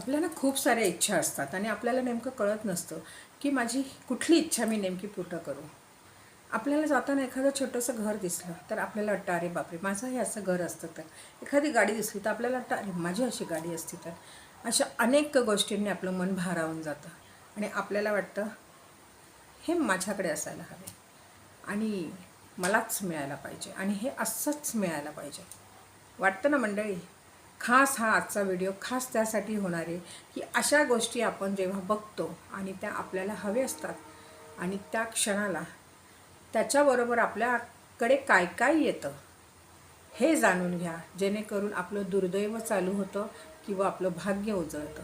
आपल्याला खूप साऱ्या इच्छा असतात आणि आपल्याला नेमकं कळत नसतं की माझी कुठली इच्छा मी नेमकी पूर्ण करू. आपल्याला जाताना एखादं छोटंसं घर दिसलं तर आपल्याला वाटतं अरे बापरे माझं हे असं घर असतं. तर एखादी गाडी दिसली तर आपल्याला वाटतं अरे माझी अशी गाडी असती तर. अशा अनेक गोष्टींनी आपलं मन भारावून जातं आणि आपल्याला वाटतं हे माझ्याकडे असायला हवे आणि मलाच मिळायला पाहिजे आणि हे असंच मिळायला पाहिजे. वाटतं ना मंडळी. खास हा आजचा व्हिडिओ खास त्यासाठी होणार आहे की अशा गोष्टी आपण जेव्हा बघतो आणि त्या आपल्याला हवे असतात आणि त्या क्षणाला त्याच्याबरोबर आपल्याकडे काय काय येतं हे जाणून घ्या, जेणेकरून आपलं दुर्दैव चालू होतं किंवा आपलं भाग्य उजळतं.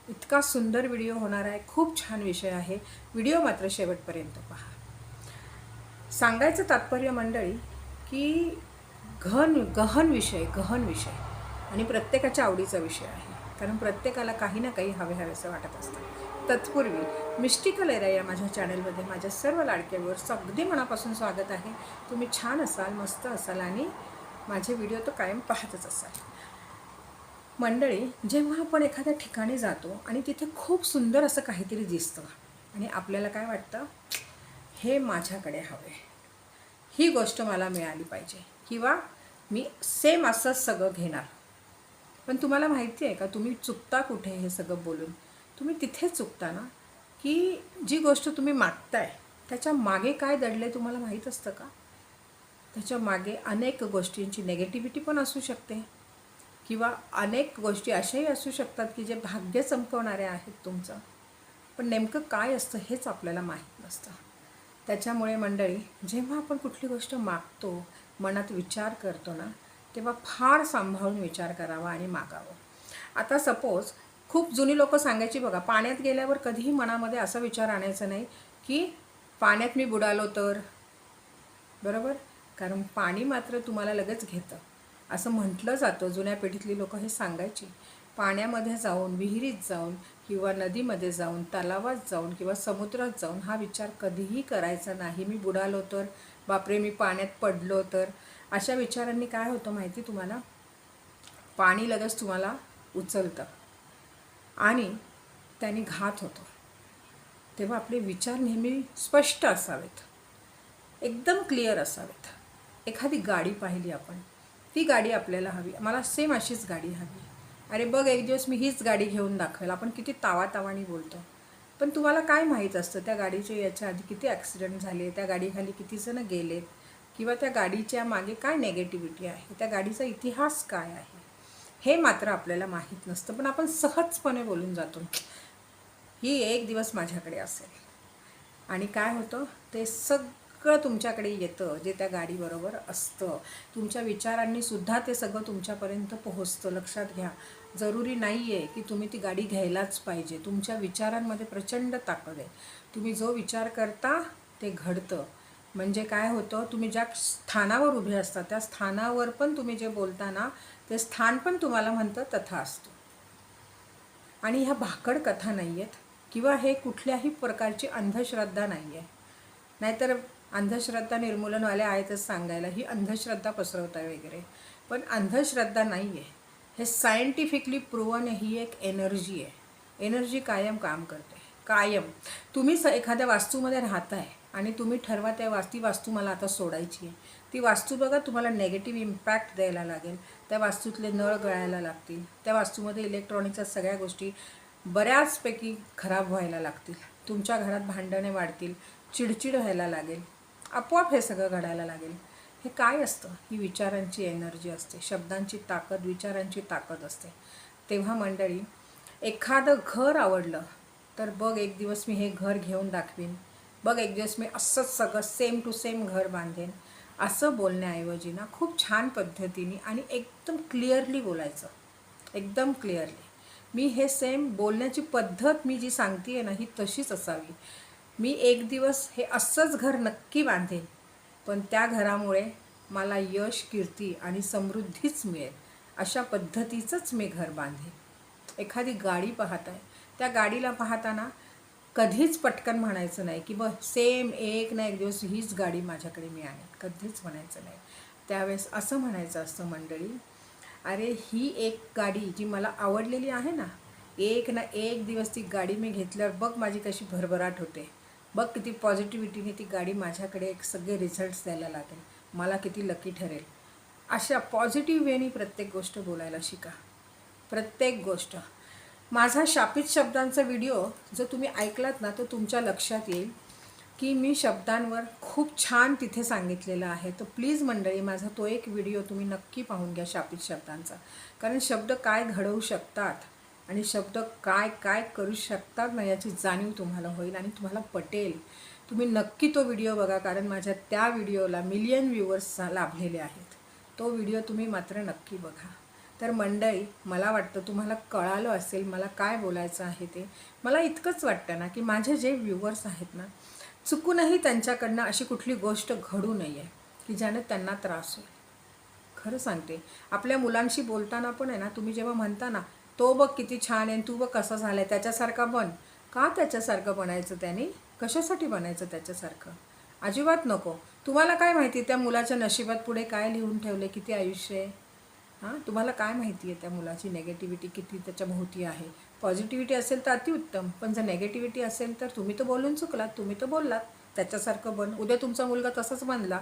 इतका सुंदर व्हिडिओ होणार आहे, खूप छान विषय आहे. व्हिडिओ मात्र शेवटपर्यंत पहा. सांगायचं तात्पर्य मंडळी की गहन विषय आणि प्रत्येकाच्या आवडीचा विषय आहे. कारण प्रत्येकाला काही ना काही हवेसे वाटत असतं. तत्पूर्वी मिस्टिकल एरिया या माझ्या चॅनलमध्ये माझ्या सर्व लाडक्या व्ह्यूअर्स अगदी मनापासून स्वागत आहे. तुम्ही छान असाल, मस्त असाल आणि माझे व्हिडिओ तर कायम पाहतच असाल. मंडळी, जेव्हा आपण एखाद्या ठिकाणी जातो आणि तिथे खूप सुंदर असं काहीतरी दिसतं आणि आपल्याला काय वाटतं, हे माझ्याकडे हवे, ही गोष्ट मला मिळाली पाहिजे किंवा मी सेम असंच सगळं घेणार. पण तुम्हाला माहिती आहे का, तुम्ही चुकता कुठे हे सगळं बोलून? तुम्ही तिथे चुकता ना की जी गोष्ट तुम्ही मागताय त्याच्या मागे काय दडले तुम्हाला माहीत असतं का? त्याच्या मागे अनेक गोष्टींची नेगेटिव्हिटी पण असू शकते किंवा अनेक गोष्टी अशाही असू शकतात की जे भाग्य चमकवणारे आहेत तुमचं. पण नेमकं काय असतं हेच आपल्याला माहीत नसतं. त्याच्यामुळे मंडळी, जेव्हा आपण कुठली गोष्ट मागतो, मनात विचार करतो ना, तेव्हा फार सांभाळून विचार करावा आणि मागावं. आता सपोज खूप जुनी लोकं सांगायची बघा, पाण्यात गेल्यावर कधीही मनामध्ये असा विचार आणायचा नाही की पाण्यात मी बुडालो तर. बरोबर? कारण पाणी मात्र तुम्हाला लगेच घेतं असं म्हटलं जातं. जुन्या पिढीतली लोकं हे सांगायची. पाण्यामध्ये जाऊन, विहिरीत जाऊन किंवा नदीमध्ये जाऊन, तलावात जाऊन किंवा समुद्रात जाऊन हा विचार कधीही करायचा नाही. मी बुडालो तर, बापरे मी पाण्यात पडलो तर. अशा विचारांनी काय होतं माहिती तुम्हाला, पाणी लगेच तुम्हाला उचलतं आणि त्याने घात होतो. तेव्हा आपले विचार नेहमी स्पष्ट असावेत, एकदम क्लिअर असावेत. एखादी गाडी पाहिली आपण, ती गाडी आपल्याला हवी, मला सेम अशीच गाडी हवी. अरे बघ एक दिवस मी हीच गाडी घेऊन दाखवेल. आपण किती तावातावानी बोलतो, पण तुम्हाला काय माहीत असतं त्या गाडीचे याच्या आधी किती ॲक्सिडेंट झाले, त्या गाडीखाली किती जण गेलेत किंवा त्या गाडीच्या मागे काय नेगेटिव्हिटी आहे, त्या गाडीचा इतिहास काय आहे, हे मात्र आपल्याला माहीत नसतं. पण आपण सहजपणे बोलून जातो, ही एक दिवस माझ्याकडे असेल. आणि काय होतं, ते सगळं तुमच्याकडे येतं जे त्या गाडीबरोबर असतं. तुमच्या विचारांनी सुद्धा ते सगळं तुमच्यापर्यंत पोहोचतं. लक्षात घ्या, जरुरी नाही आहे की तुम्ही ती गाडी घ्यायलाच पाहिजे. तुमच्या विचारांमध्ये प्रचंड ताकद आहे. तुम्ही जो विचार करता ते घडतं. म्हणजे काय होतं, तुम्ही ज्या स्थानावर उभे असता त्या स्थानावर पण तुम्ही जे बोलता ना, ते स्थान पण तुम्हाला म्हणतं तथा असतो. आणि ह्या भाकड कथा नाही आहेत किंवा हे कुठल्याही प्रकारची अंधश्रद्धा नाही आहे. नाहीतर अंधश्रद्धा निर्मूलनवाले आहेतच सांगायला ही अंधश्रद्धा पसरवत आहे वगैरे. पण अंधश्रद्धा नाही आहे, हे सायंटिफिकली प्रूव्हन. ही एक एनर्जी आहे. एनर्जी कायम काम करते, कायम. तुम्ही एखाद्या वास्तूमध्ये राहताय आणि तुम्ही ठरवा ती वास्तू मला आता सोडायची आहे. ती वास्तू बघा तुम्हाला नेगेटिव्ह इम्पॅक्ट द्यायला लागेल. त्या वास्तूतले नळ गळायला लागतील, त्या वास्तूमध्ये इलेक्ट्रॉनिकच्या सगळ्या गोष्टी बऱ्याचपैकी खराब व्हायला लागतील, तुमच्या घरात भांडणे वाढतील, चिडचिड व्हायला लागेल, आपोआप हे सगळं घडायला लागेल. हे काय असतं, ही विचारांची एनर्जी असते, शब्दांची ताकद, विचारांची ताकद असते. तेव्हा मंडळी, एखादं घर आवडलं तर बघ एक दिवस मी हे घर घेऊन दाखवीन, बघ एक दिवस मी असंच सगळं सेम टू सेम घर बांधेन, असं बोलण्याऐवजी ना खूप छान पद्धतीने आणि एकदम क्लिअरली बोलायचं. एकदम क्लिअरली. मी हे सेम बोलण्याची पद्धत मी जी सांगते आहे ना, ही तशीच असावी. मी एक दिवस हे असंच घर नक्की बांधेन, पण त्या घरामुळे मला यश, कीर्ती आणि समृद्धीच मिळेल, अशा पद्धतीचंच मी घर बांधेन. एखादी गाडी पाहत आहे, त्या गाडीला पाहताना कधीच पटकन म्हणायचं नाही की बस सेम एक ना एक दिवस हीच गाडी माझ्याकडे मिळाली, कधीच म्हणायचं नाही. त्यावेळेस असं म्हणायचं असतं मंडळी, अरे ही एक गाडी जी मला आवडलेली आहे ना, एक ना एक दिवस ती गाडी मी घेतल्यावर बघ माझी कशी भरभराट होते. बघ किती पॉझिटिव्हिटीने ती गाडी माझ्याकडे एक सगळे रिझल्ट्स द्यायला लागेल. मला किती लकी ठरेल. अशा पॉझिटिव्ह वेनी प्रत्येक गोष्ट बोलायला शिका. प्रत्येक गोष्ट. माझा शापित शब्दांचा व्हिडिओ जर तुम्ही ऐकलात ना तर तुमच्या लक्षात येईल की मी शब्दांवर खूप छान तिथे सांगितलेलं आहे. तर प्लीज मंडळी, माझा तो एक व्हिडिओ तुम्ही नक्की पाहून घ्या शापित शब्दांचा. कारण शब्द काय घडवू शकतात आणि शब्द काय काय करू शकतात ना याची जाणीव तुम्हाला होईल आणि तुम्हाला पटेल. तुम्ही नक्की तो व्हिडिओ बघा, कारण माझ्या त्या व्हिडिओला मिलियन व्ह्यूवर्स लाभलेले आहेत. तो व्हिडिओ तुम्ही मात्र नक्की बघा. तर मंडळी, मला वाटतं तुम्हाला कळालं असेल मला काय बोलायचं आहे ते. मला इतकंच वाटतं ना की माझे जे व्ह्यूवर्स आहेत ना, चुकूनही त्यांच्याकडनं अशी कुठली गोष्ट घडू नये की ज्याने त्यांना त्रास होईल. खरं सांगते, आपल्या मुलांशी बोलताना पण आहे ना, तुम्ही जेव्हा म्हणता ना तो बघ किती छान आहे, तू बघ कसं झालं आहे, त्याच्यासारखा बन. का त्याच्यासारखं बनायचं त्याने? कशासाठी बनायचं त्याच्यासारखं? अजिबात नको. तुम्हाला काय माहिती त्या मुलाच्या नशिबात पुढे काय लिहून ठेवले, किती आयुष्य आहे? हां, तुम्हाला काय माहिती आहे त्या मुलाची नेगेटिव्हिटी किती त्याच्या भोवती आहे? पॉझिटिव्हिटी असेल तर अतिउत्तम, पण जर नेगेटिव्हिटी असेल तर तुम्ही तर बोलून चुकलात. तुम्ही तर बोललात त्याच्यासारखं बन. उद्या तुमचा मुलगा तसाच बनला,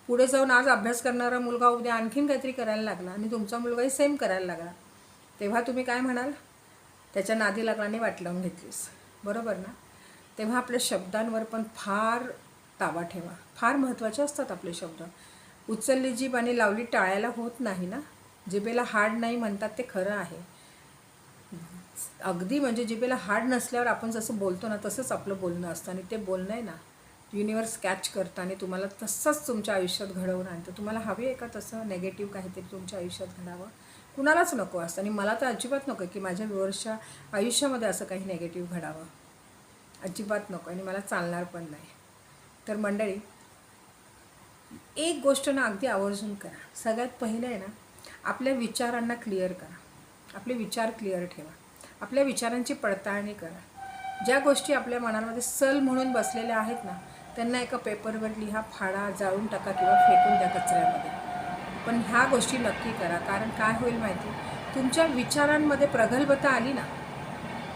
पुढे जाऊन आज अभ्यास करणारा मुलगा उद्या आणखीन काहीतरी करायला लागला आणि तुमचा मुलगाही सेम करायला लागला, तेव्हा तुम्ही काय म्हणाल? त्याच्या नादी लागल्याने वाट लावून घेतलीस. बरोबर ना? तेव्हा आपल्या शब्दांवर पण फार ताबा ठेवा. फार महत्त्वाचे असतात आपले शब्द. उचलली जीभ आणि लावली टाळायला होत नाही ना. जिभेला हाड नाही म्हणतात ते खरं आहे. अगदी म्हणजे जिभेला हाड नसल्यावर आपण जसं बोलतो ना तसंच आपलं बोलणं असतं आणि ते बोलणं आहे ना युनिवर्स कॅच करतं आणि तुम्हाला तसंच तुमच्या आयुष्यात घडवून आणतं. तुम्हाला हवे आहे का तसं नेगेटिव्ह काहीतरी तुमच्या आयुष्यात घडावं? कुणालाच नको असतं आणि मला तर अजिबात नको की माझ्या व्ह्यूअर्सच्या आयुष्यामध्ये असं काही नेगेटिव्ह घडावं. अजिबात नको आणि मला चालणार पण नाही. तर मंडळी, एक गोष्ट ना अगदी आवर्जून करा. सगळ्यात पहिलं आहे ना, आपल्या विचारांना क्लिअर करा. आपले विचार क्लिअर ठेवा. आपल्या विचारांची पडताळणी करा. ज्या गोष्टी आपल्या मनामध्ये सल म्हणून बसलेल्या आहेत ना, त्यांना एका पेपरवर लिहा, फाडा, जाळून टाका किंवा फेकून द्या कचऱ्यामध्ये. पण ह्या गोष्टी नक्की करा. कारण काय होईल माहिती? तुमच्या विचारांमध्ये प्रगल्भता आली ना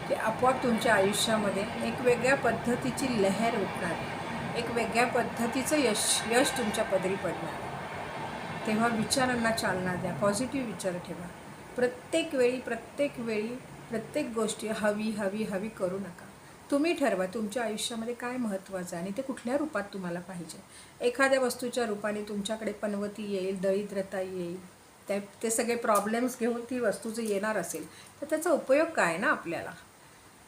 की आपोआप तुमच्या आयुष्यामध्ये एक वेगळ्या पद्धतीची लहर उठणार, एक वेगळ्या पद्धतीचं यश तुमच्या पदरी पडणार. तेव्हा विचारांना चालना द्या. पॉझिटिव्ह विचार ठेवा. प्रत्येक वेळी प्रत्येक गोष्टी हवी करू नका. तुम्ही ठरवा तुमच्या आयुष्यामध्ये काय महत्त्वाचं आहे आणि ते कुठल्या रूपात तुम्हाला पाहिजे. एखाद्या वस्तूच्या रूपाने तुमच्याकडे पनवती येईल, दरिद्रता येईल, ते सगळे प्रॉब्लेम्स घेऊन ती वस्तू जर येणार असेल तर त्याचा उपयोग काय ना आपल्याला.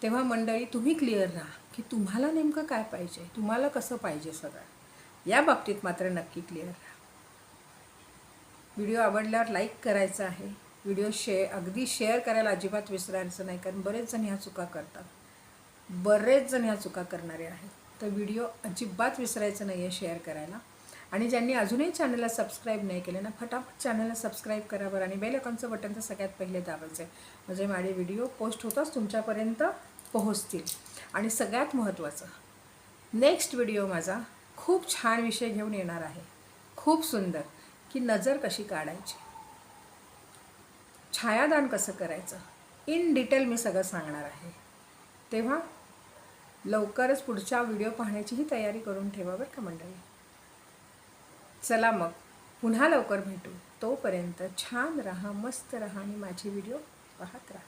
तेव्हा मंडळी, तुम्ही क्लिअर राहा की तुम्हाला नेमकं काय पाहिजे, तुम्हाला कसं पाहिजे सगळं. या बाबतीत मात्र नक्की क्लिअर राहा. व्हिडिओ आवडल्यावर लाईक करायचा आहे. व्हिडिओ अगदी शेअर करायला अजिबात विसरायचं नाही, कारण बरेच जण ह्या चुका करतात. बरेच जण ह्या चुका करणारे आहेत. तर व्हिडिओ अजिबात विसरायचं नाही आहे शेअर करायला. आणि ज्यांनी अजूनही चॅनलला सबस्क्राईब नाही केलं ना, फटाफट चॅनलला सबस्क्राईब करा बरं. आणि बेल आयकॉनचं बटन तर सगळ्यात पहिले दाबायचं आहे, म्हणजे माझे व्हिडिओ पोस्ट होताच तुमच्यापर्यंत पोहोचतील. आणि सगळ्यात महत्त्वाचं, नेक्स्ट व्हिडिओ माझा खूप छान विषय घेऊन येणार आहे. खूप सुंदर, की नजर कशी काढायची, छायादान कसं करायचं, इन डिटेल मी सगळं सांगणार आहे. तेव्हा लवकरच पुढच्या व्हिडिओ पाहण्याचीही तयारी करून ठेवा बरं का मंडळी. चला मग पुन्हा लवकर भेटू. तोपर्यंत छान राहा, मस्त राहा आणि माझी व्हिडिओ पाहत राहा.